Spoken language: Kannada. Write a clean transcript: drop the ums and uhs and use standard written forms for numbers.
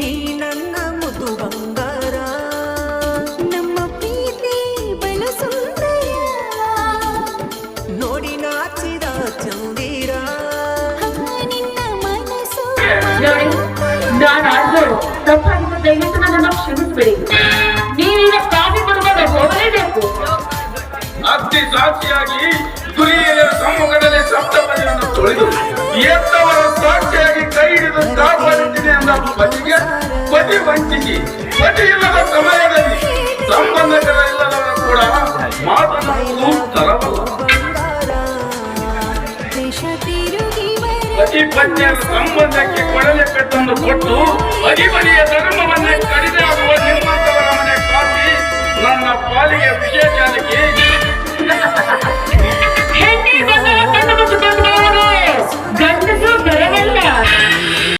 ನೀ ನನ್ನ ಮುದ್ದು ಬಂಗಾರ ನಮ್ಮ ಪ್ರೀತಿ ಬಲು ಸುಂದರ ನೋಡಿ ನಾಚಿದ ಚಂದಿರ ನಿನ್ನ ಮನಸ್ಸು ನೋಡಿ ನಾನು ಆದ್ರೂ ತಪ್ಪಾಗಿದ್ದು ದಯವಿಟ್ಟು ನನ್ನನ್ನು ಕ್ಷಮಿಸಬೇಡಿ. ನೀವೀಗ ಕಾಫಿ ಕೊಡುವಾಗ ಹೋಗಲೇಬೇಕು. ಅಗ್ನಿ ಸಾಕ್ಷಿಯಾಗಿ ದುರಿಯರ ಸಮ್ಮುಖದಲ್ಲಿ ಸಪ್ತಪದಿಯನ್ನು ತೊಳೆದು ಎತ್ತವರ ಸಾಕ್ಷಿಯಾಗಿ ಕೈ ಹಿಡಿದು ಕಾಪಾಡುತ್ತೀನಿ ಎಂದ ಪತಿಗೆ ಪತಿ ವಂಚಿಸಿ ಪತಿ ಇಲ್ಲದ ಸಮಯದಲ್ಲಿ ಸಂಬಂಧಗಳಿಲ್ಲದವರು ಕೂಡ ಮಾತನಾಡುವುದು ತರವಲ್ಲ. ಪತಿ ಪತ್ನಿಯರ ಸಂಬಂಧಕ್ಕೆ ಕೊಡಲೆ ಪೆಟ್ಟನ್ನು ಕೊಟ್ಟು ಅಧಿಪತಿಯ ಧರ್ಮವನ್ನೇ ಕಡಿಮೆ ಆಗುವ ನಿಮ್ಮಂತವರ ಮನೆ ಕಾಪಿ ನನ್ನ ಪಾಲಿಗೆ ವಿಶೇಷ ಹೆಣ್ಣೆ